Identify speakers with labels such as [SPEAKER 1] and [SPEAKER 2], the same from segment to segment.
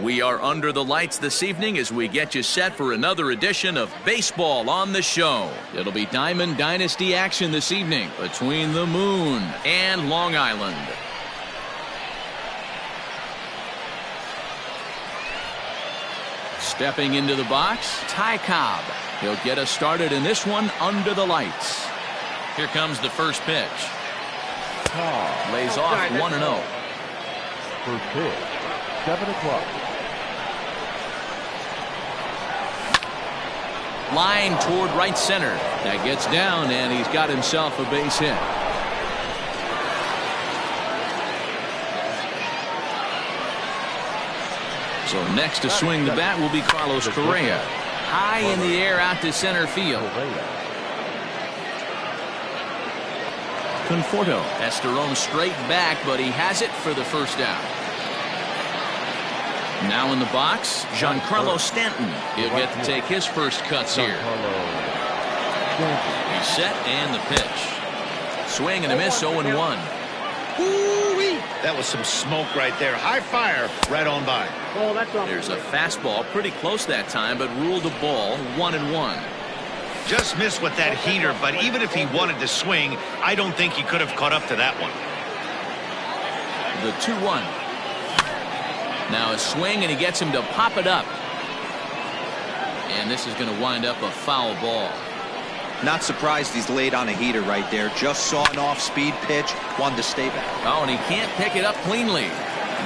[SPEAKER 1] We are under the lights this evening as we get you set for another edition of Baseball on the Show. It'll be Diamond Dynasty action this evening between the Moon and Long Island. Stepping into the box, Ty Cobb. He'll get us started in this one under the lights. Here comes the first pitch. Lays off 1-0.
[SPEAKER 2] First pitch, 7 o'clock.
[SPEAKER 1] Line toward right center. That gets down, and he's got himself a base hit. So next to swing the bat will be Carlos Correa. High in the air out to center field. Conforto has to roam straight back, but he has it for the first out. Now in the box, Giancarlo Stanton. He'll get to take his first cuts here. He's set and the pitch. Swing and a miss, 0-1.
[SPEAKER 3] Ooh-wee. That was some smoke right there. High fire right on by.
[SPEAKER 1] There's a fastball pretty close that time, but ruled a ball, 1-1.
[SPEAKER 3] Just missed with that heater, but even if he wanted to swing, I don't think he could have caught up to that one.
[SPEAKER 1] The 2-1. Now a swing, and he gets him to pop it up. And this is going to wind up a foul ball.
[SPEAKER 4] Not surprised he's laid on a heater right there. Just saw an off-speed pitch, wanted to stay back.
[SPEAKER 1] Oh, and he can't pick it up cleanly.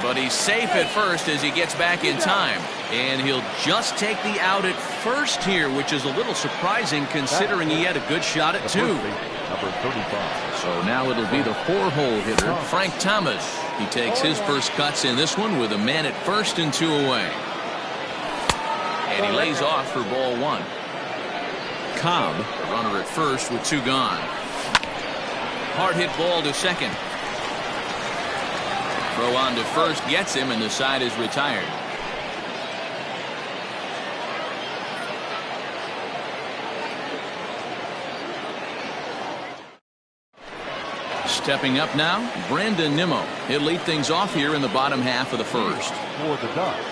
[SPEAKER 1] But he's safe at first as he gets back in time. And he'll just take the out at first here, which is a little surprising considering he had a good shot at 2.
[SPEAKER 2] Number 35.
[SPEAKER 1] So now it'll be the 4-hole hitter, Frank Thomas. He takes his first cuts in this one with a man at first and 2 away. And he lays off for ball 1. Cobb, the runner at first with 2 gone. Hard hit ball to second. Throw on to first gets him, and the side is retired. Stepping up now, Brandon Nimmo. He'll lead things off here in the bottom half of the first.
[SPEAKER 2] For the Ducks,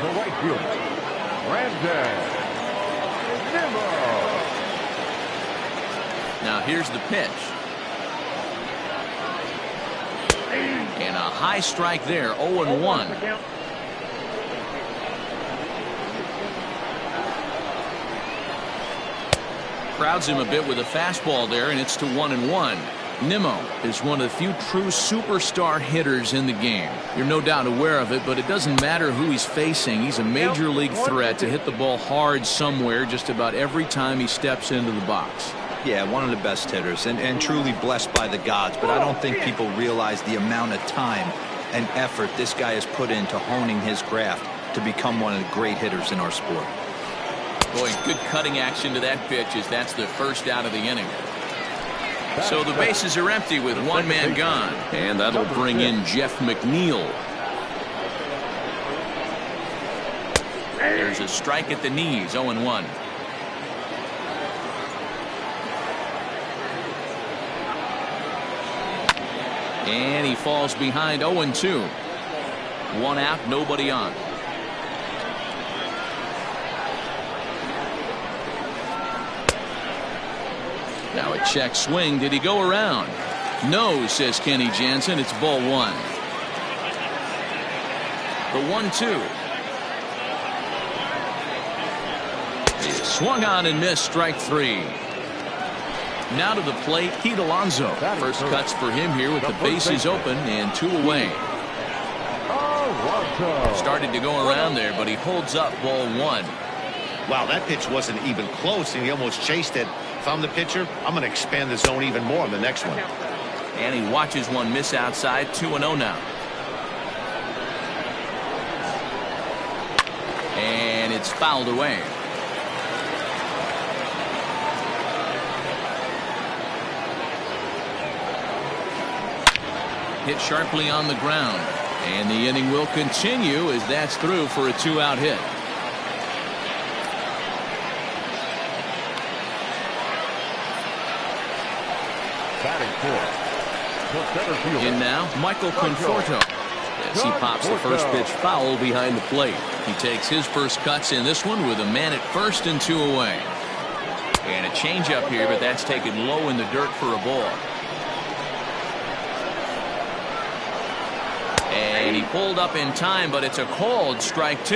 [SPEAKER 2] the right fielder, Brandon Nimmo.
[SPEAKER 1] Now here's the pitch. And a high strike there, 0-1. Crowds him a bit with a fastball there, and it's to 1-1. Nimmo is one of the few true superstar hitters in the game. You're no doubt aware of it, but it doesn't matter who he's facing. He's a major league threat to hit the ball hard somewhere just about every time he steps into the box.
[SPEAKER 4] Yeah, one of the best hitters and truly blessed by the gods, but I don't think people realize the amount of time and effort this guy has put into honing his craft to become one of the great hitters in our sport.
[SPEAKER 1] Boy, good cutting action to that pitch as that's the first out of the inning. So the bases are empty with 1 man gone, and that'll bring in Jeff McNeil. There's a strike at the knees, 0-1. And he falls behind, 0-2. 1 out, nobody on. Now a check swing. Did he go around? No, says Kenny Jansen. It's ball 1. The 1-2. He swung on and missed, strike 3. Now to the plate, Pete Alonso. First cuts for him here with the bases open and 2 away. Started to go around there, but he holds up ball 1.
[SPEAKER 3] Wow, that pitch wasn't even close, and he almost chased it. If I'm the pitcher, I'm going to expand the zone even more on the next one.
[SPEAKER 1] And he watches one miss outside, 2-0 now. And it's fouled away. Hit sharply on the ground. And the inning will continue as that's through for a 2-out hit. In now, Michael Conforto. As he pops the first pitch foul behind the plate. He takes his first cuts in this one with a man at first and 2 away. And a changeup here, but that's taken low in the dirt for a ball. And he pulled up in time, but it's a called strike 2.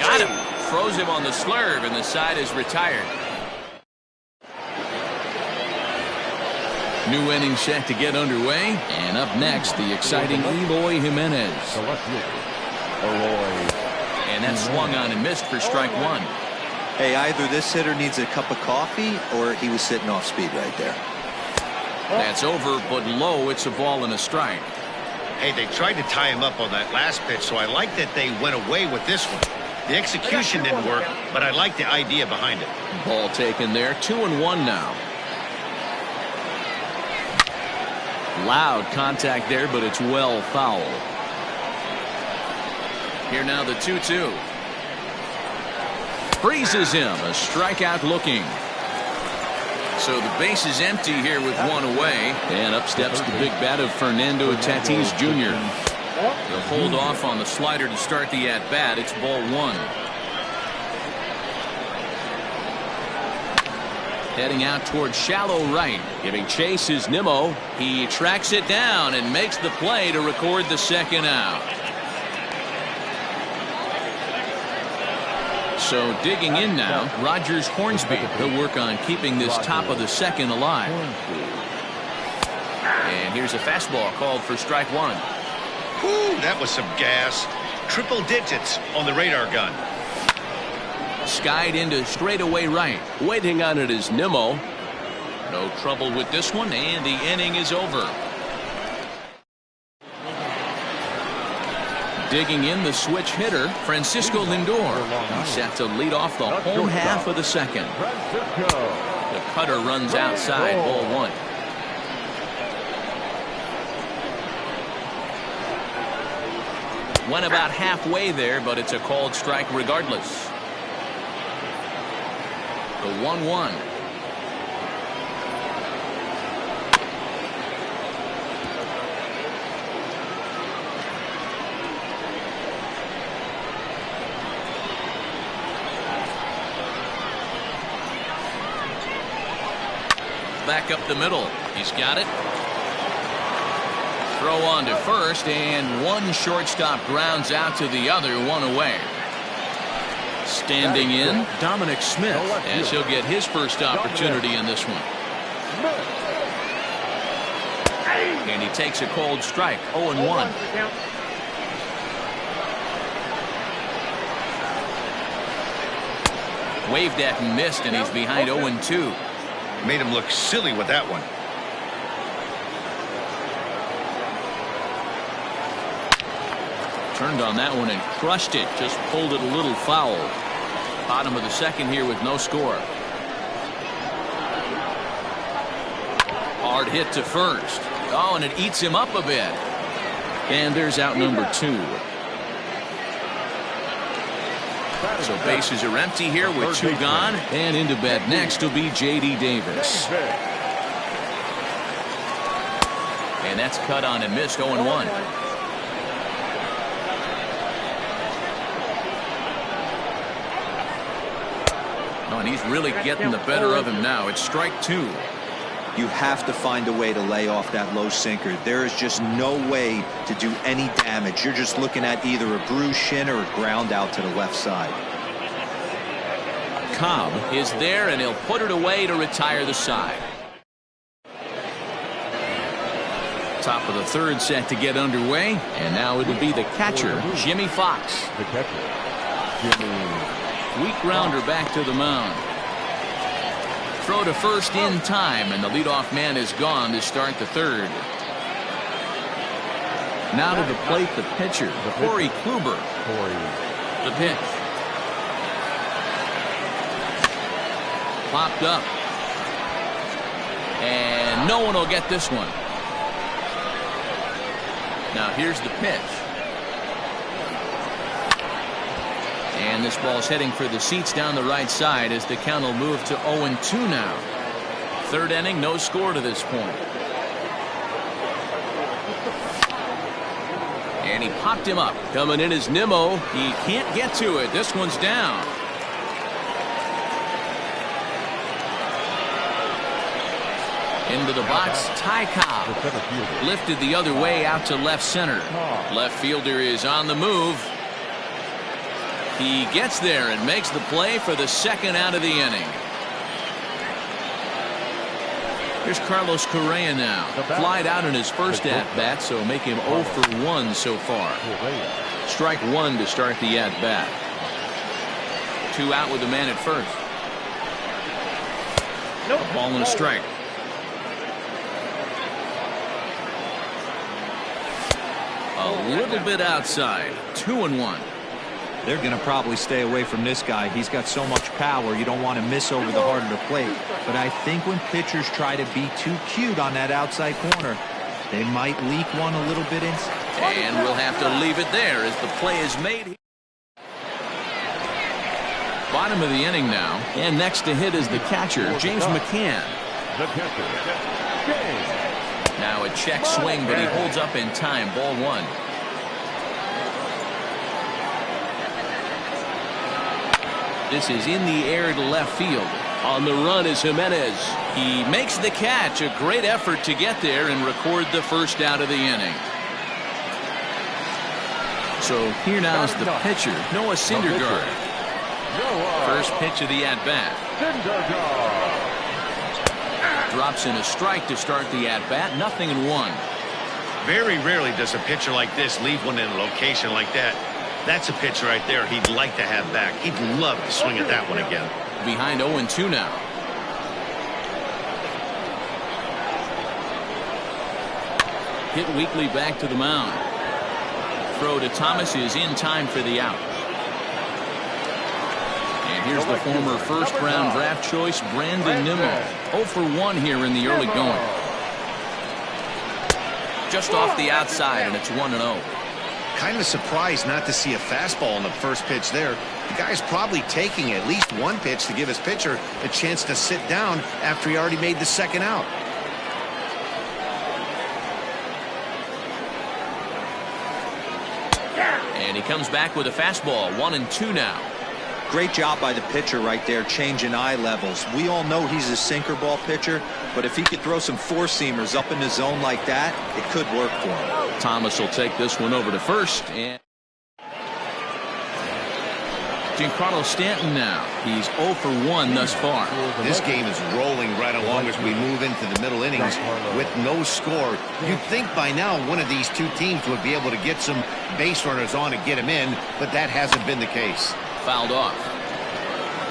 [SPEAKER 1] Got him. Throws him on the slurve, and the side is retired. New inning set to get underway. And up next, the exciting Eloy Jimenez. And that's swung on and missed for strike 1.
[SPEAKER 4] Hey, either this hitter needs a cup of coffee or he was sitting off speed right there.
[SPEAKER 1] That's over, but low. It's a ball and a strike.
[SPEAKER 3] Hey, they tried to tie him up on that last pitch, so I like that they went away with this one. The execution didn't work, but I like the idea behind it.
[SPEAKER 1] Ball taken there. 2-1 now. Loud contact there, but it's well foul. Here now the 2-2. Freezes him. A strikeout looking. So the base is empty here with 1 away. And up steps the big bat of Fernando Tatis Jr. He'll hold off on the slider to start the at-bat. It's ball 1. Heading out towards shallow right. Giving chase is Nimmo. He tracks it down and makes the play to record the second out. So digging in now, Rogers Hornsby. He'll work on keeping this top of the second alive. And here's a fastball called for strike 1.
[SPEAKER 3] Ooh, that was some gas. Triple digits on the radar gun.
[SPEAKER 1] Skied into straightaway right. Waiting on it is Nimmo. No trouble with this one, and the inning is over. Digging in the switch hitter, Francisco Lindor. He's set to lead off the home half of the second. The cutter runs outside, ball 1. Went about halfway there, but it's a called strike regardless. The 1-1. Back up the middle. He's got it. Throw on to first, and one shortstop grounds out to the other, 1 away. Standing in, Dominic Smith, as he'll get his first opportunity in this one. And he takes a cold strike, 0-1. Waved at and missed, and he's behind 0-2.
[SPEAKER 3] Made him look silly with that one.
[SPEAKER 1] Turned on that one and crushed it. Just pulled it a little foul. Bottom of the second here with no score. Hard hit to first. Oh, and it eats him up a bit. And there's out number 2. So bases are empty here with 2 gone. And into bed next will be J.D. Davis. And that's cut on and missed, 0-1. Oh, and he's really getting the better of him now. It's strike 2.
[SPEAKER 4] You have to find a way to lay off that low sinker. There is just no way to do any damage. You're just looking at either a bruised shin or a ground out to the left side.
[SPEAKER 1] Cobb is there, and he'll put it away to retire the side. Top of the third set to get underway, and now it'll be the catcher, Jimmy Fox.
[SPEAKER 2] The catcher, Jimmy.
[SPEAKER 1] Weak grounder back to the mound. Throw to first in time, and the leadoff man is gone to start the third. Now to the plate, the pitcher, Corey Kruber. The pitch. Popped up. And no one will get this one. Now here's the pitch. And this ball's heading for the seats down the right side as the count will move to 0-2 now. Third inning, no score to this point. And he popped him up. Coming in is Nimmo. He can't get to it. This one's down. Into the box, Ty Cobb. Lifted the other way out to left center. Left fielder is on the move. He gets there and makes the play for the second out of the inning. Here's Carlos Correa now. Flied out in his first at-bat, so make him 0 for 1 so far. Strike one to start the at-bat. 2 out with a man at first. A ball and a strike. A little bit outside. 2-1.
[SPEAKER 4] They're going to probably stay away from this guy. He's got so much power. You don't want to miss over the heart of the plate. But I think when pitchers try to be too cute on that outside corner, they might leak one a little bit inside.
[SPEAKER 1] And we'll have to leave it there as the play is made. Bottom of the inning now. And next to hit is the catcher, James McCann. Now a check swing, but he holds up in time. Ball 1. This is in the air to left field. On the run is Jimenez. He makes the catch. A great effort to get there and record the first out of the inning. So here now is the pitcher, Noah Syndergaard. First pitch of the at-bat. Drops in a strike to start the at-bat. 0-1.
[SPEAKER 3] Very rarely does a pitcher like this leave one in a location like that. That's a pitch right there he'd like to have back. He'd love to swing at that one again.
[SPEAKER 1] Behind 0-2 now. Hit weakly back to the mound. Throw to Thomas is in time for the out. And here's the former first-round draft choice, Brandon Nimmo. 0 for 1 here in the early going. Just off the outside, and it's 1-0.
[SPEAKER 3] Kind of surprised not to see a fastball on the first pitch there. The guy's probably taking at least one pitch to give his pitcher a chance to sit down after he already made the second out.
[SPEAKER 1] And he comes back with a fastball. 1-2 now.
[SPEAKER 4] Great job by the pitcher right there, changing eye levels. We all know he's a sinker ball pitcher, but if he could throw some four-seamers up in the zone like that, it could work for him.
[SPEAKER 1] Thomas will take this one over to first. And Giancarlo Stanton now. He's 0 for 1 thus far.
[SPEAKER 3] This game is rolling right along as we move into the middle innings with no score. You'd think by now one of these two teams would be able to get some base runners on and get him in, but that hasn't been the case.
[SPEAKER 1] Fouled off.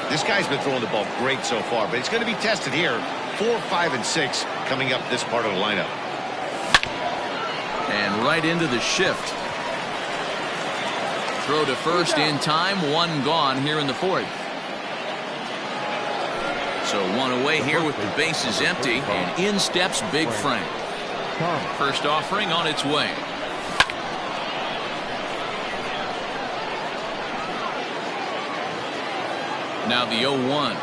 [SPEAKER 3] This guy's been throwing the ball great so far, but he's going to be tested here. 4, 5, and 6 coming up this part of the lineup.
[SPEAKER 1] And right into the shift. Throw to first in time. 1 gone here in the 4th. So 1 away here with the bases empty. And in steps Big Frank. First offering on its way. Now the 0-1.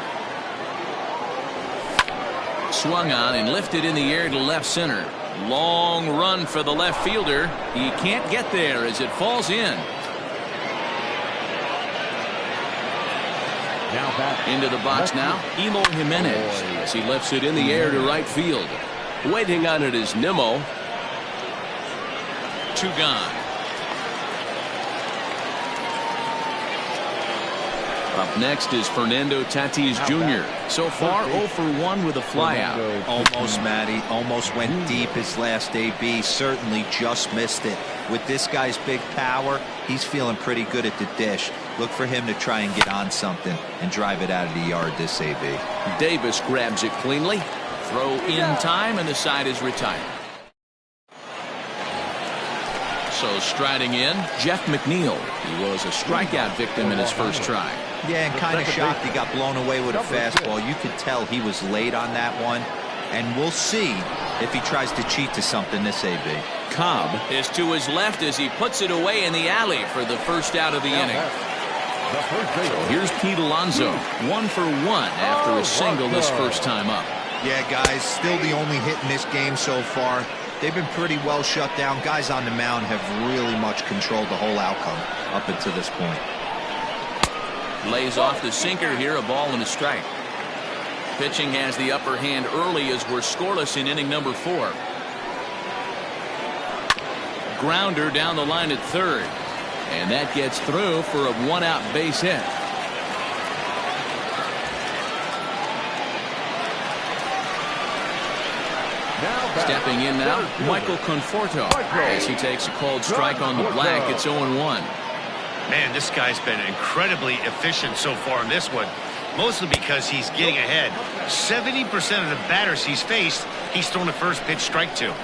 [SPEAKER 1] Swung on and lifted in the air to left center. Long run for the left fielder. He can't get there as it falls in. Into the box now, Eloy Jimenez as he lifts it in the air to right field. Waiting on it is Nimmo. 2 gone. Up next is Fernando Tatis Jr. So far 0 for 1 with a flyout.
[SPEAKER 4] Almost, Matty. Almost went deep his last AB. Certainly just missed it. With this guy's big power, he's feeling pretty good at the dish. Look for him to try and get on something and drive it out of the yard this AB.
[SPEAKER 1] Davis grabs it cleanly. Throw in time, and the side is retired. So striding in, Jeff McNeil. He was a strikeout victim in his first try.
[SPEAKER 4] Yeah, and kind of shocked he got blown away with a fastball. You could tell he was late on that one. And we'll see if he tries to cheat to something this AB.
[SPEAKER 1] Cobb is to his left as he puts it away in the alley for the first out of the inning. So here's Pete Alonso. 1 for 1 after a single this first time up.
[SPEAKER 5] Yeah, guys, still the only hit in this game so far.
[SPEAKER 4] they've been pretty well shut down. Guys on the mound have really much controlled the whole outcome up until this point.
[SPEAKER 1] Lays off the sinker here, a ball and a strike. Pitching has the upper hand early as we're scoreless in inning number 4. Grounder down the line at third. And that gets through for a 1-out base hit. Stepping in now, Michael Conforto, as he takes a cold strike on the black. It's 0-1.
[SPEAKER 3] Man, this guy's been incredibly efficient so far in this one, mostly because he's getting ahead. 70% of the batters he's faced, he's thrown a first pitch strike to.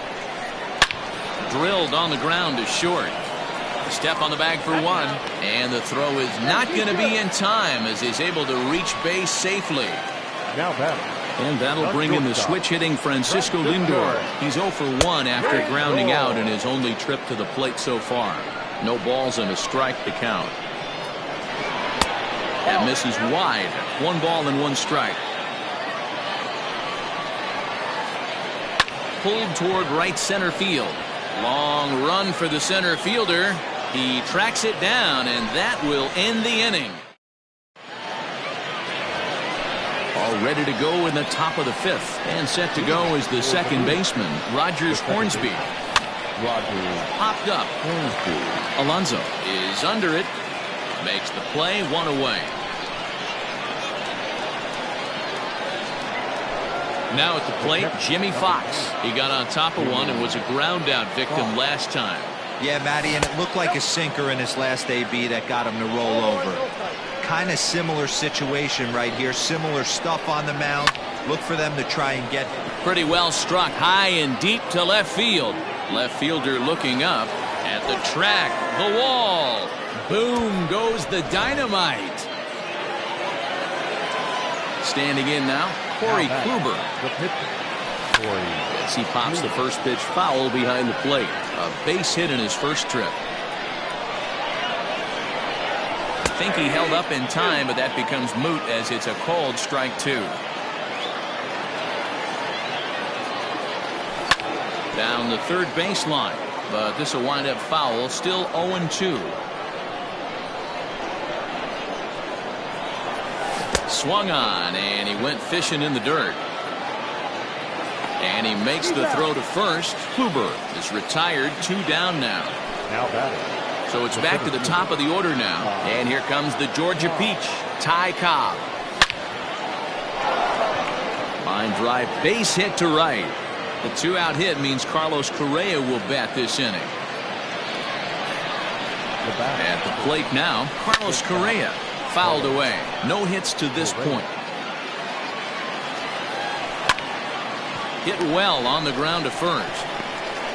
[SPEAKER 1] Drilled on the ground to short. Step on the bag for one, and the throw is not going to be in time as he's able to reach base safely.
[SPEAKER 2] Now batting.
[SPEAKER 1] And that'll bring in the switch-hitting Francisco Lindor. He's 0 for 1 after grounding out in his only trip to the plate so far. No balls and a strike to count. That misses wide. 1 ball and 1 strike. Pulled toward right center field. Long run for the center fielder. He tracks it down, and that will end the inning. All ready to go in the top of the 5th. And set to go is the second baseman, Rogers Hornsby. Popped up. Alonso is under it. Makes the play, 1 away. Now at the plate, Jimmy Fox. He got on top of one and was a ground out victim last time.
[SPEAKER 4] Yeah, Matty, and it looked like a sinker in his last AB that got him to roll over. Kind of similar situation right here. Similar stuff on the mound. Look for them to try and get
[SPEAKER 1] pretty well struck high and deep to left field. Left fielder looking up at the track, the wall. Boom goes the dynamite. Standing in now, Kruber. As he pops the first pitch foul behind the plate. A base hit in his first trip. I think he held up in time, but that becomes moot as it's a called strike 2. Down the third baseline, but this will wind up foul. Still 0-2. Swung on, and he went fishing in the dirt. And he makes the throw to first. Kruber is retired, 2 down now.
[SPEAKER 2] Now batting.
[SPEAKER 1] So it's back to the top of the order now. And here comes the Georgia Peach, Ty Cobb. Line drive, base hit to right. The 2-out hit means Carlos Correa will bat this inning. At the plate now, Carlos Correa fouled away. No hits to this point. Hit well on the ground to first.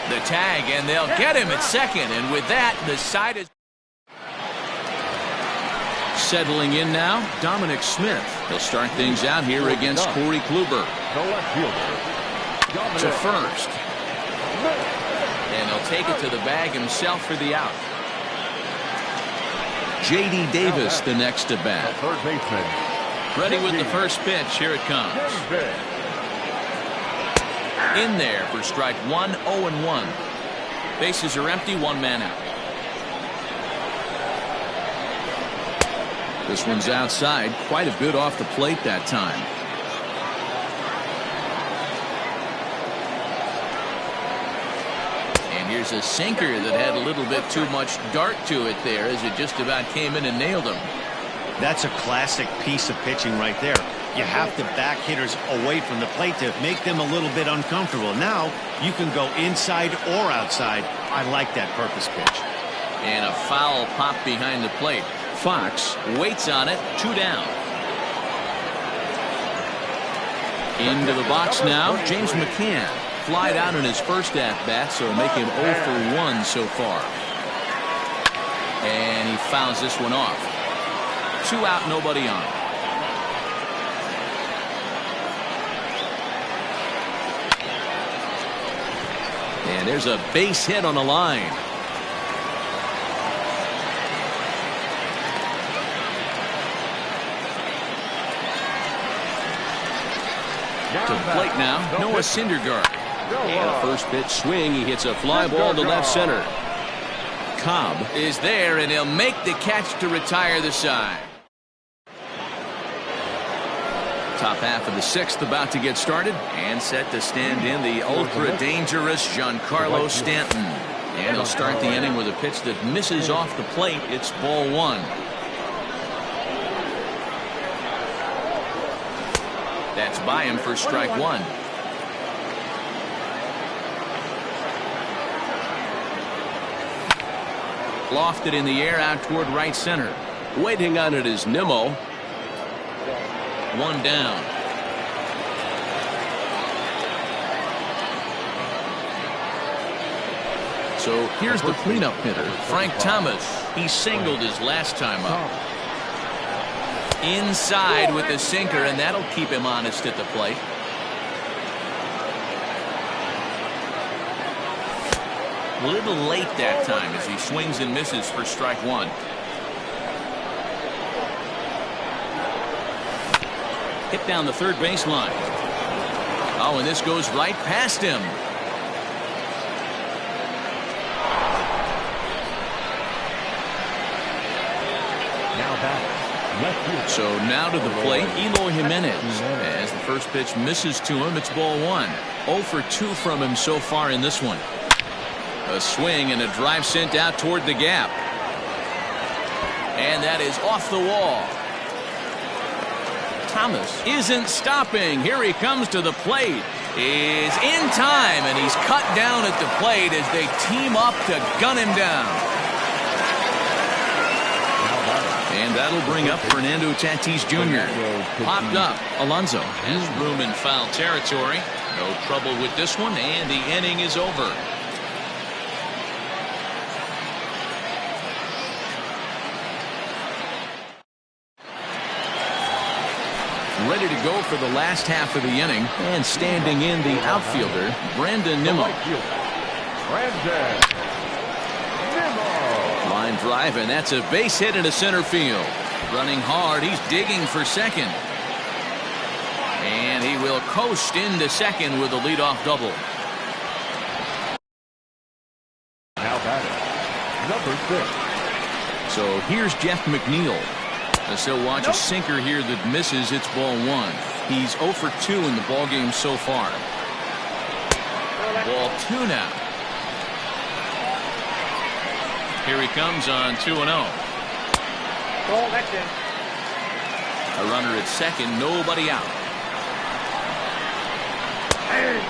[SPEAKER 1] The tag, and they'll get him at second. And with that, the side is settling in now. Dominic Smith. He'll start things out here against Corey Kruber. To first. And he'll take it to the bag himself for the out. J.D. Davis, the next to bat.
[SPEAKER 2] Third baseman.
[SPEAKER 1] Ready with the first pitch. Here it comes. In there for strike 1, 0-1. Bases are empty, 1 man out. This one's outside, quite a bit off the plate that time. And here's a sinker that had a little bit too much dart to it there as it just about came in and nailed him.
[SPEAKER 3] That's a classic piece of pitching right there. You have to back hitters away from the plate to make them a little bit uncomfortable. Now you can go inside or outside. I like that purpose pitch.
[SPEAKER 1] And a foul pop behind the plate. Fox waits on it, 2 down. Into the box now, James McCann. Flied out in his first at-bat, so make him 0 for 1 so far. And he fouls this one off. 2 out, nobody on. And there's a base hit on the line. To the plate now, Noah Syndergaard.
[SPEAKER 5] And a first pitch swing. He hits a fly ball to left center.
[SPEAKER 1] Cobb is there, and he'll make the catch to retire the side. Top half of the sixth about to get started, and set to stand in the ultra-dangerous Giancarlo Stanton. And he'll start the inning with a pitch that misses off the plate. It's ball one. That's by him for strike one. Lofted in the air out toward right center.
[SPEAKER 5] Waiting on it is Nimmo.
[SPEAKER 1] One down. So here's the cleanup hitter, Frank Thomas. He singled his last time up. Inside with the sinker, and that'll keep him honest at the plate. A little late that time as he swings and misses for strike one. Hit down the third baseline. Oh, and this goes right past him. So now to the plate, Eloy Jimenez. As the first pitch misses to him, it's ball one. 0 for 2 from him so far in this one. A swing and a drive sent out toward the gap. And that is off the wall. Thomas isn't stopping. Here he comes to the plate. Is in time, and he's cut down at the plate as they team up to gun him down. And that'll bring up Fernando Tatis Jr. Popped up. Alonso has room in foul territory. No trouble with this one, and the inning is over. Ready to go for the last half of the inning, and standing in the outfielder, Brandon Nimmo. Line drive, and that's a base hit into center field. Running hard, he's digging for second. And he will coast into second with a leadoff double.
[SPEAKER 2] Now batting, number 6.
[SPEAKER 1] So here's Jeff McNeil. As he'll watch a sinker here that misses. It's ball one. He's 0 for 2 in the ballgame so far. Ball 2 now. Here he comes on 2-0. A runner at second, nobody out.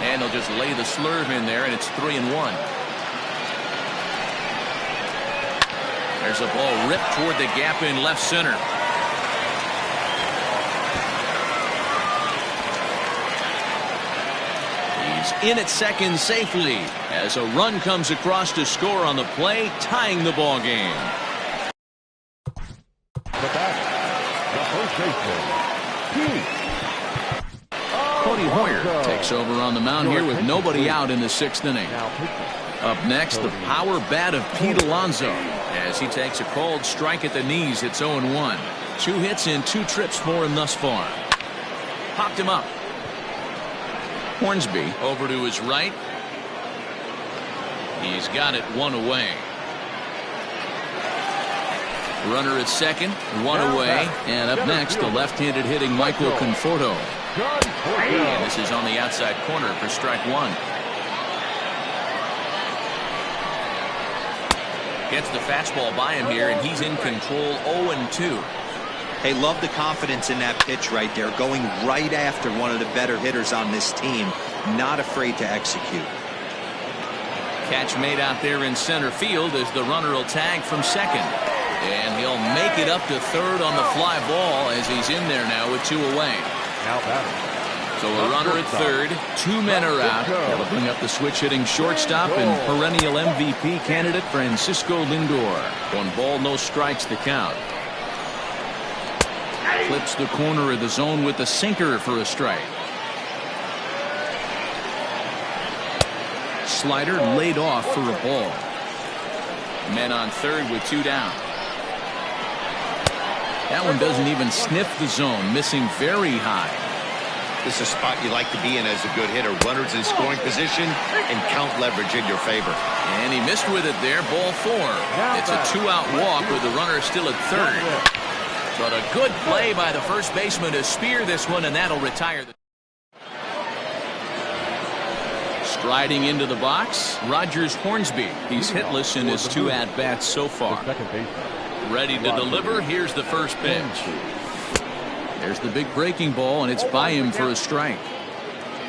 [SPEAKER 1] And they'll just lay the slurve in there, and it's 3-1. There's a ball ripped toward the gap in left center. He's in at second safely as a run comes across to score on the play, tying the ball game.
[SPEAKER 2] The batter, the first baseman,
[SPEAKER 1] Cody Hoyer takes over on the mound here with nobody out in the 6th inning. Up next, the power bat of Pete Alonso as he takes a called strike at the knees. It's 0-1. 2 hits in 2 trips for him thus far. Popped him up. Hornsby over to his right. He's got it 1 away. Runner at second, 1 away. And up next, the left-handed hitting Michael Conforto. And this is on the outside corner for strike one. Gets the fastball by him here, and he's in control. 0-2.
[SPEAKER 4] Hey, love the confidence in that pitch right there, going right after one of the better hitters on this team, not afraid to execute.
[SPEAKER 1] Catch made out there in center field as the runner will tag from second, and he'll make it up to third on the fly ball as he's in there now with 2 away.
[SPEAKER 2] now batting.
[SPEAKER 1] So a runner at third, 2 men are out. That'll bring up the switch hitting shortstop and perennial MVP candidate Francisco Lindor. 1 ball, no strikes to count. Clips the corner of the zone with the sinker for a strike. Slider laid off for a ball. Men on third with 2 down. That one doesn't even sniff the zone, missing very high.
[SPEAKER 3] This is a spot you like to be in as a good hitter. Runners in scoring position and count leverage in your favor.
[SPEAKER 1] And he missed with it there. Ball 4. It's a 2-out walk with the runner still at third. But a good play by the first baseman to spear this one, and that'll retire the. Striding into the box, Rogers Hornsby. He's hitless in his 2 at-bats so far. Ready to deliver. Here's the first pitch. There's the big breaking ball, and it's by him for a strike.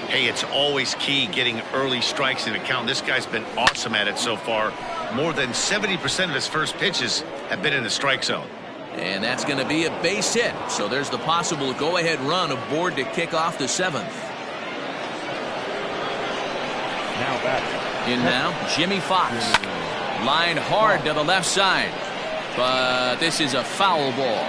[SPEAKER 3] Hey, it's always key getting early strikes in a count. This guy's been awesome at it so far. More than 70% of his first pitches have been in the strike zone.
[SPEAKER 1] And that's going to be a base hit. So there's the possible go-ahead run aboard to kick off the 7th. In now, Jimmy Fox. Line hard to the left side. But this is a foul ball.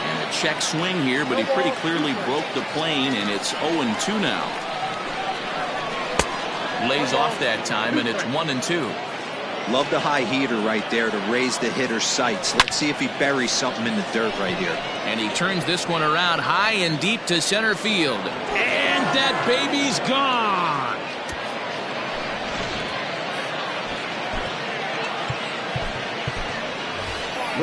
[SPEAKER 1] And a check swing here, but he pretty clearly broke the plane, and it's 0-2 now. Lays off that time, and it's 1-2.
[SPEAKER 4] Love the high heater right there to raise the hitter's sights. Let's see if he buries something in the dirt right here.
[SPEAKER 1] And he turns this one around high and deep to center field. And that baby's gone.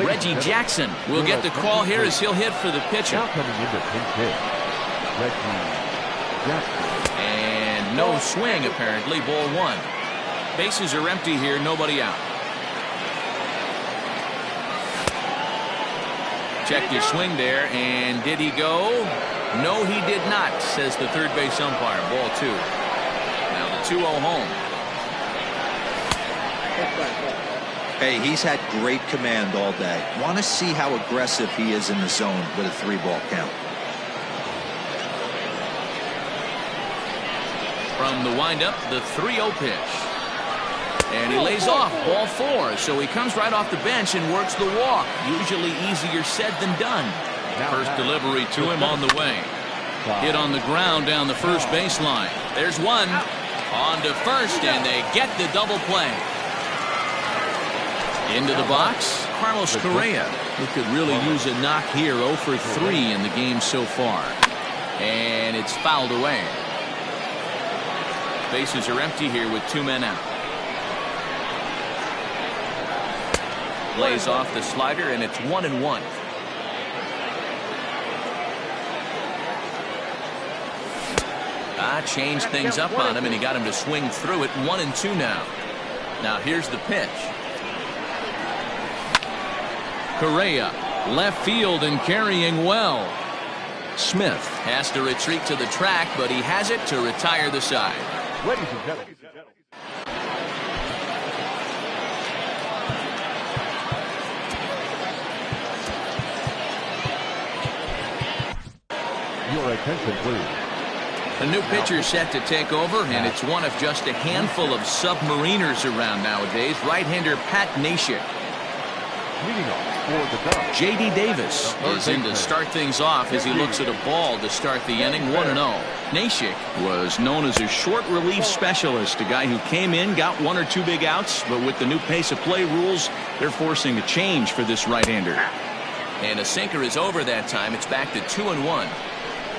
[SPEAKER 1] Reggie Jackson will get the call here as he'll hit for the pitcher. And no swing apparently. Ball 1. Bases are empty here, nobody out. Checked his swing there, and did he go? No, he did not, says the third base umpire. Ball 2. Now the 2-0 home.
[SPEAKER 4] Hey, he's had great command all day. Want to see how aggressive he is in the zone with a 3-ball count.
[SPEAKER 1] From the windup, the 3-0 pitch. And he lays off. Ball 4. So he comes right off the bench and works the walk. Usually easier said than done. First delivery to him on the way. Hit on the ground down the first baseline. There's one. On to first, and they get the double play. Into the box, Carlos Correa, who could really use a knock here. 0 for 3 in the game so far. And it's fouled away. Bases are empty here with 2 men out. Lays off the slider, and it's 1-1. Changed things up on him, and he got him to swing through it. 1-2 now. Now here's the pitch. Correa, left field and carrying well. Smith has to retreat to the track, but he has it to retire the side.
[SPEAKER 2] Ladies and gentlemen. Your attention, please.
[SPEAKER 1] A new pitcher set to take over, and it's one of just a handful of submariners around nowadays. Right-hander Pat Neshek. J.D. Davis is in to start things off as he looks at a ball to start the inning. 1-0. Neshek was known as a short relief specialist, a guy who came in, got 1 or 2 big outs, but with the new pace of play rules, they're forcing a change for this right-hander. And a sinker is over that time. It's back to 2-1.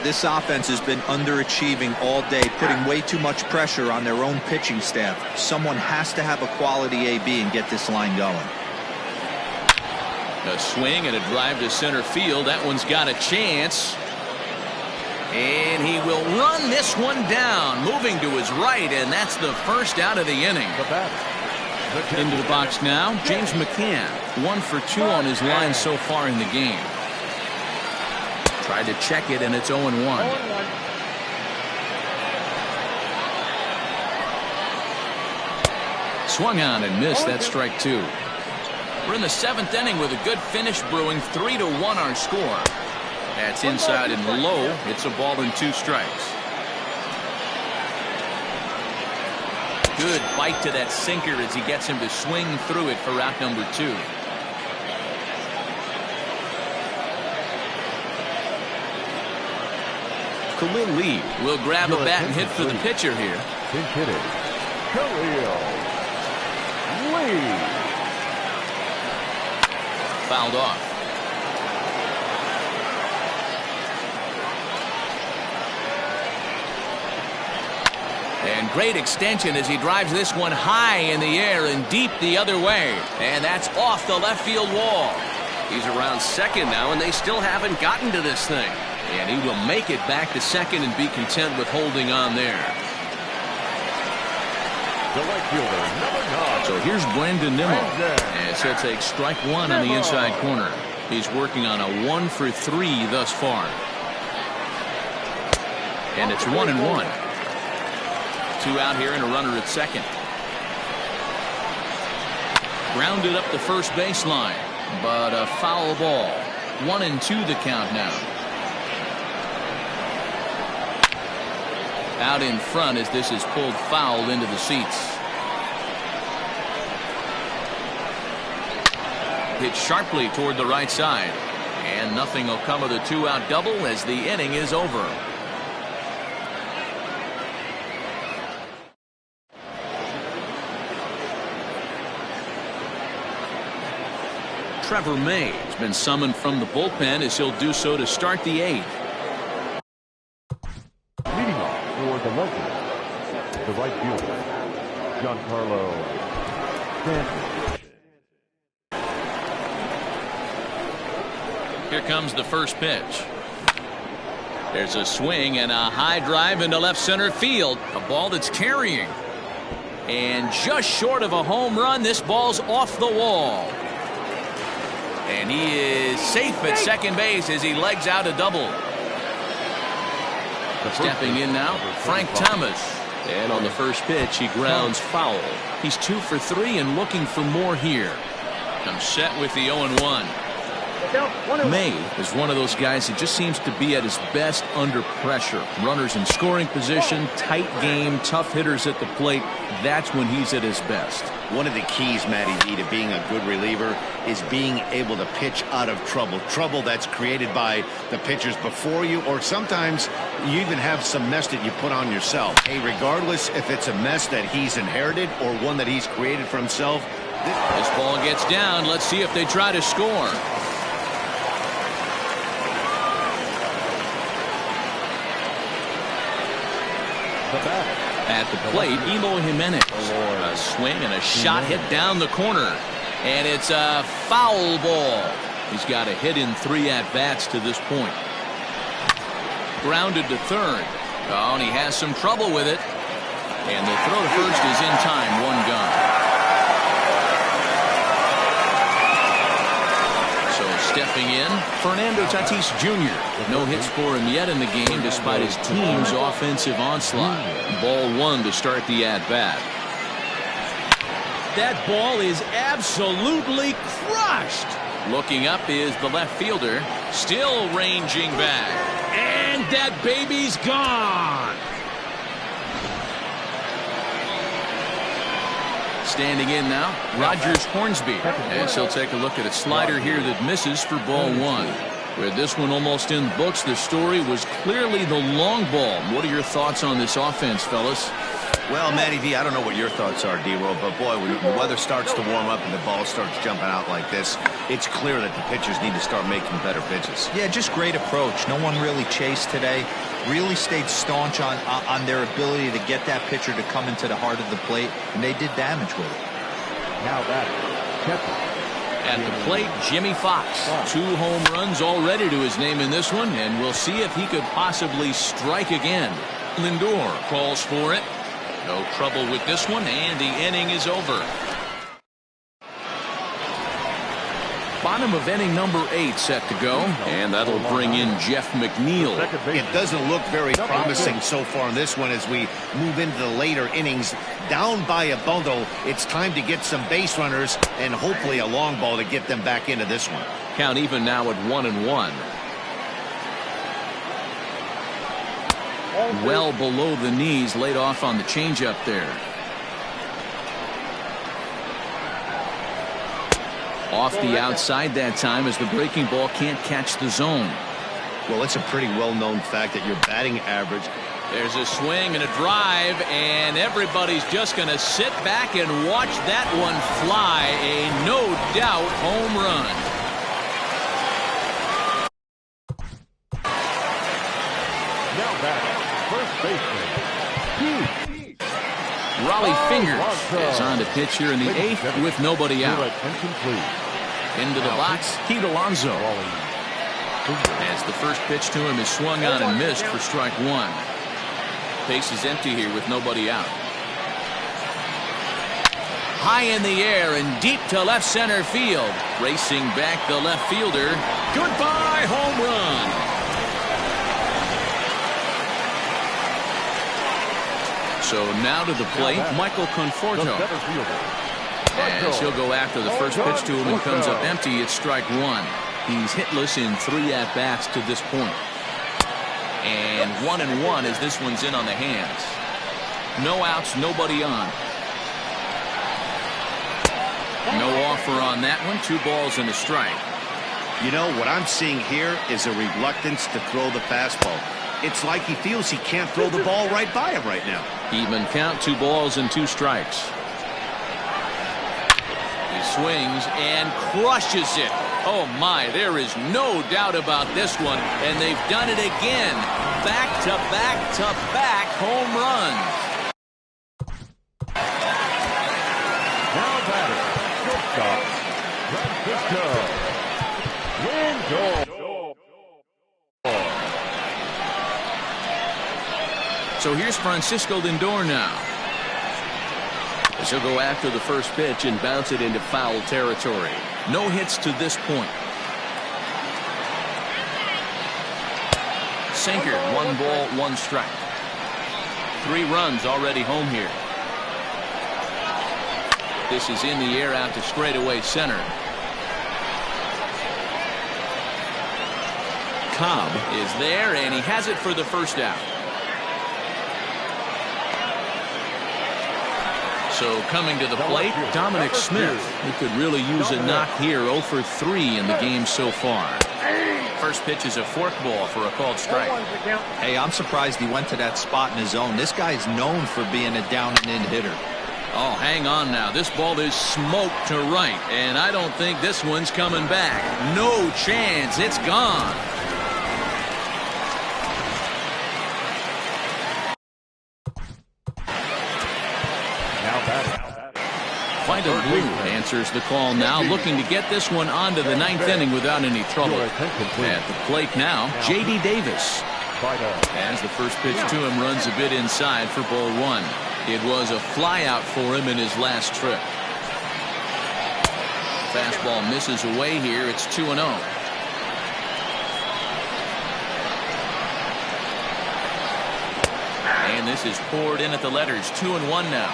[SPEAKER 4] This offense has been underachieving all day, putting way too much pressure on their own pitching staff. Someone has to have a quality AB and get this line going.
[SPEAKER 1] A swing and a drive to center field. That one's got a chance. And he will run this one down, moving to his right, and that's the first out of the inning. Into the box now, James McCann. 1 for 2 on his line so far in the game. Tried to check it, and it's 0-1. Swung on and missed. That's strike 2. We're in the 7th inning with a good finish brewing. 3-1 our score. That's inside and low. It's a ball and 2 strikes. Good bite to that sinker as he gets him to swing through it for out number 2. Khalil Lee will grab a bat and hit for the pitcher here.
[SPEAKER 2] Pinch hitter, Khalil Lee.
[SPEAKER 1] Fouled off. Great extension as he drives this one high in the air and deep the other way. And that's off the left field wall.
[SPEAKER 5] He's around second now, and they still haven't gotten to this thing.
[SPEAKER 1] And he will make it back to second and be content with holding on there.
[SPEAKER 2] The right fielder, number 9.
[SPEAKER 1] So here's Brandon Nimmo as he'll take strike one on the inside corner. He's working on a 1 for 3 thus far. And it's 1-1. 2 out here and a runner at second. Grounded up the first baseline, but a foul ball. 1-2 the count now. Out in front as this is pulled foul into the seats. Hit sharply toward the right side. And nothing will come of the 2-out double as the inning is over. Trevor May has been summoned from the bullpen as he'll do so to start the 8th.
[SPEAKER 2] Leading off for the Lakers, the right fielder, Giancarlo Stanton.
[SPEAKER 1] Here comes the first pitch. There's a swing and a high drive into left center field. A ball that's carrying. And just short of a home run, this ball's off the wall. And he is safe at second base as he legs out a double. Stepping in now, Frank Thomas.
[SPEAKER 5] And on the first pitch, he grounds foul.
[SPEAKER 1] He's 2 for 3 and looking for more here. I'm set with the 0-1. May is one of those guys that just seems to be at his best under pressure. Runners in scoring position, tight game, tough hitters at the plate. That's when he's at his best.
[SPEAKER 3] One of the keys, Matty V, to being a good reliever is being able to pitch out of trouble. Trouble that's created by the pitchers before you, or sometimes you even have some mess that you put on yourself. Hey, regardless if it's a mess that he's inherited or one that he's created for himself.
[SPEAKER 1] This ball gets down. Let's see if they try to score. At the plate, Emo Jimenez. A swing and a shot hit down the corner. And it's a foul ball. He's got a hit in 3 at-bats to this point. Grounded to third. Oh, and he has some trouble with it. And the throw to first is in time. 1 gone. Stepping in, Fernando Tatis Jr. No hits for him yet in the game despite his team's offensive onslaught. Ball 1 to start the at-bat. That ball is absolutely crushed. Looking up is the left fielder, still ranging back. And that baby's gone. Standing in now, Rogers Hornsby. As he'll take a look at a slider here that misses for ball 1. With this one almost in the books, the story was clearly the long ball. What are your thoughts on this offense, fellas?
[SPEAKER 3] Well, Matty V, I don't know what your thoughts are, D-Roll, but boy, when the weather starts to warm up and the ball starts jumping out like this, it's clear that the pitchers need to start making better pitches.
[SPEAKER 4] Yeah, just great approach. No one really chased today. Really stayed staunch on their ability to get that pitcher to come into the heart of the plate, and they did damage with it.
[SPEAKER 2] Now batting, catcher.
[SPEAKER 1] At the plate, Jimmy Fox. 2 home runs already to his name in this one, and we'll see if he could possibly strike again. Lindor calls for it. No trouble with this one, and the inning is over. Bottom of inning number 8 set to go, and that'll bring in Jeff McNeil.
[SPEAKER 3] It doesn't look very promising so far in this one as we move into the later innings. Down by a bundle, it's time to get some base runners and hopefully a long ball to get them back into this one.
[SPEAKER 1] Count even now at 1-1. Well below the knees, laid off on the changeup there. Off the outside that time as the breaking ball can't catch the zone.
[SPEAKER 3] Well, it's a pretty well-known fact that your batting average.
[SPEAKER 1] There's a swing and a drive, and everybody's just going to sit back and watch that one fly. A no-doubt home run.
[SPEAKER 2] Now back, first baseman, Hughes.
[SPEAKER 1] Raleigh Fingers is on the pitch here in the 8th with nobody out. Into the box, Pete Alonso. As the first pitch to him is swung on and missed for strike 1. Base is empty here with nobody out. High in the air and deep to left center field. Racing back the left fielder. Goodbye, home run. So now to the plate, Michael Conforto. As he'll go after the first pitch to him and comes up empty, it's strike 1. He's hitless in 3 at-bats to this point. And 1-1 as this one's in on the hands. No outs, nobody on. No offer on that one. 2 balls and a strike.
[SPEAKER 3] You know, what I'm seeing here is a reluctance to throw the fastball. It's like he feels he can't throw the ball right by him right now.
[SPEAKER 1] Even count, 2 balls and 2 strikes. He swings and crushes it. Oh my, there is no doubt about this one. And they've done it again. Back to back to back home runs.
[SPEAKER 2] Now batting, shortstop, Francisco Lindor.
[SPEAKER 1] So here's Francisco Lindor now. As he'll go after the first pitch and bounce it into foul territory. No hits to this point. Sinker, 1 ball, 1 strike. 3 runs already home here. This is in the air out to straightaway center. Cobb is there, and he has it for the first out. So coming to the plate, Dominic Smith. He could really use a knock here. 0 for 3 in the game so far. First pitch is a forkball for a called strike.
[SPEAKER 4] Hey, I'm surprised he went to that spot in his zone. This guy's known for being a down and in hitter.
[SPEAKER 1] Oh, hang on now. This ball is smoked to right, and I don't think this one's coming back. No chance. It's gone. Fighter Blue answers the call now, looking to get this one onto the 9th inning without any trouble. At the plate now, J.D. Davis. As the first pitch to him runs a bit inside for ball 1. It was a flyout for him in his last trip. Fastball misses away here. It's 2-0. And this is poured in at the letters. 2-1 now.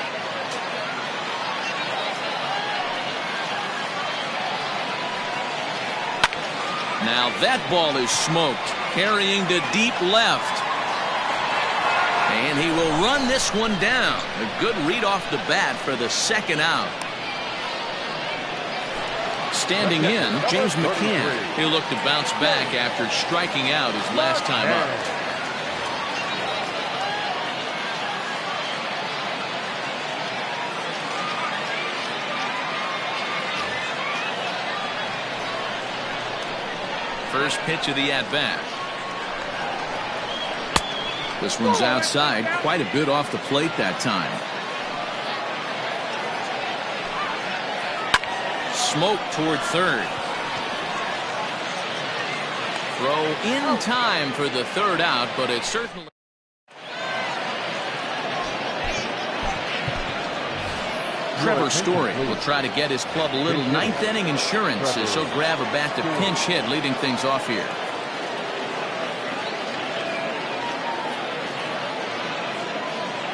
[SPEAKER 1] Now that ball is smoked, carrying to deep left. And he will run this one down. A good read off the bat for the second out. Standing in, James McCann. He'll look to bounce back after striking out his last time up. First pitch of the at-bat. This one's outside, quite a bit off the plate that time. Smoke toward third. Throw in time for the third out, but it certainly... Trevor Story will try to get his club a little 9th inning insurance as he'll grab a bat to pinch hit, leading things off here.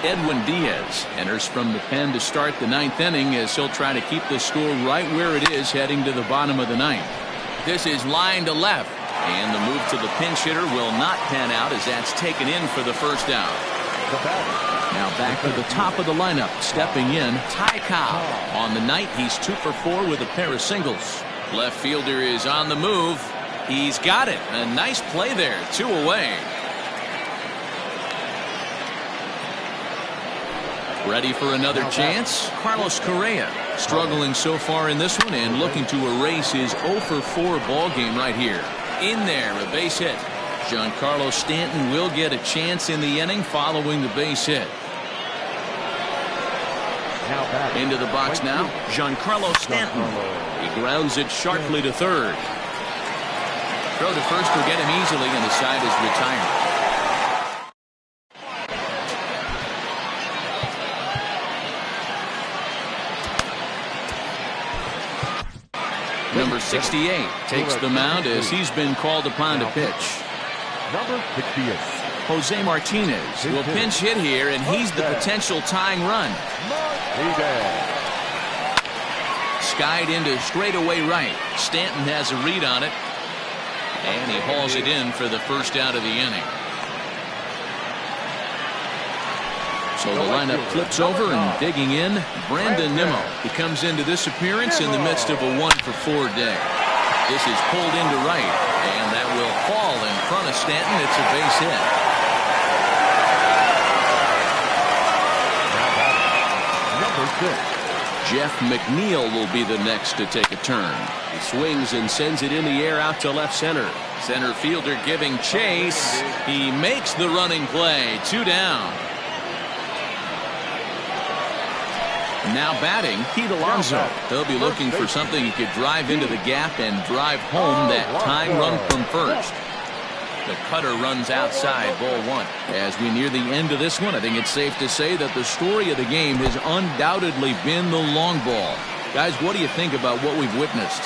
[SPEAKER 1] Edwin Diaz enters from the pen to start the 9th inning as he'll try to keep the score right where it is heading to the bottom of the 9th. This is line to left, and the move to the pinch hitter will not pan out as that's taken in for the first out. Now back to the top of the lineup, stepping in, Ty Cobb. On the night, he's 2 for 4 with a pair of singles. Left fielder is on the move. He's got it. A nice play there. 2 away. Ready for another chance? Carlos Correa struggling so far in this one and looking to erase his 0 for 4 ball game right here. In there, a base hit. Giancarlo Stanton will get a chance in the inning following the base hit.
[SPEAKER 2] Now back.
[SPEAKER 1] Into the box now, Giancarlo Stanton. He grounds it sharply to third. Throw to first will get him easily, and the side is retired. Number 68 takes the mound as he's been called upon to pitch.
[SPEAKER 2] Number 68.
[SPEAKER 1] Jose Martinez will pinch hit here, and he's the potential tying run. Skied into straightaway right. Stanton has a read on it, and he hauls it in for the first out of the inning. So the lineup flips over, and digging in, Brandon Nimmo. He comes into this appearance in the midst of a 1-for-4 day. This is pulled into right, and that will fall in front of Stanton. It's a base hit.
[SPEAKER 2] Number 6.
[SPEAKER 5] Jeff McNeil will be the next to take a turn. He swings and sends it in the air out to left center.
[SPEAKER 1] Center fielder giving chase. He makes the running play. 2 down. Now batting, Pete Alonso. They'll be looking for something he could drive into the gap and drive home that tying run from first. The cutter runs outside, ball 1. As we near the end of this one, I think it's safe to say that the story of the game has undoubtedly been the long ball. Guys, what do you think about what we've witnessed?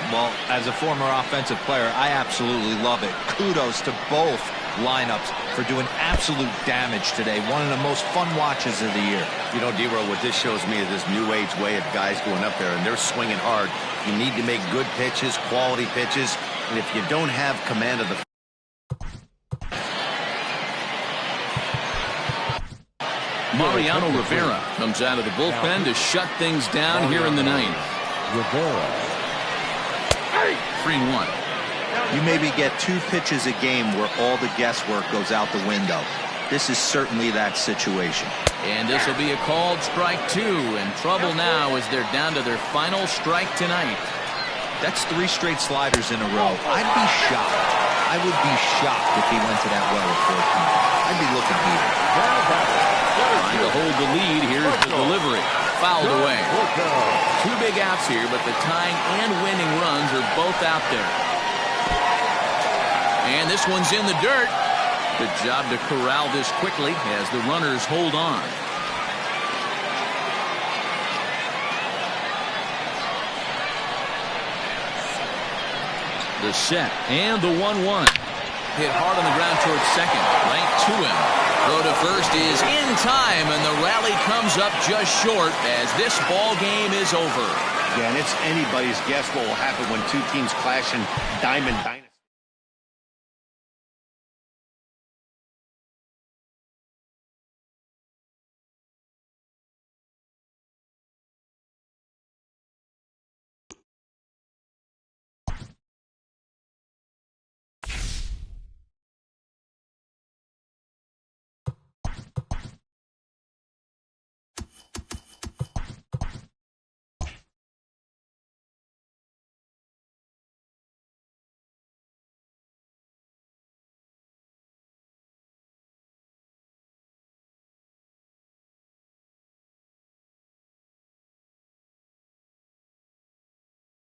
[SPEAKER 4] Well, as a former offensive player, I absolutely love it. Kudos to both lineups for doing absolute damage today. One of the most fun watches of the year.
[SPEAKER 3] You know, D-Roll, what this shows me is this new age way of guys going up there, and they're swinging hard. You need to make good pitches, quality pitches, and if you don't have command of the
[SPEAKER 1] Mariano Rivera comes out of the bullpen to shut things down here in the 9th.
[SPEAKER 2] Rivera.
[SPEAKER 1] 3-1.
[SPEAKER 4] You maybe get 2 pitches a game where all the guesswork goes out the window. This is certainly that situation.
[SPEAKER 1] And this will be a called strike 2, and trouble now as they're down to their final strike tonight.
[SPEAKER 4] That's 3 straight sliders in a row. I'd be shocked. I would be shocked if he went to that well at 14. I'd be looking heated.
[SPEAKER 1] Trying to hold the lead. Here's the delivery. Fouled away. 2 big outs here, but the tying and winning runs are both out there. And this one's in the dirt. Good job to corral this quickly as the runners hold on. The set and the 1-1. Hit hard on the ground towards second. Right to him. Throw to first is in time, and the rally comes up just short as this ball game is over.
[SPEAKER 3] Yeah, and it's anybody's guess what will happen when 2 teams clash in diamond dynasty.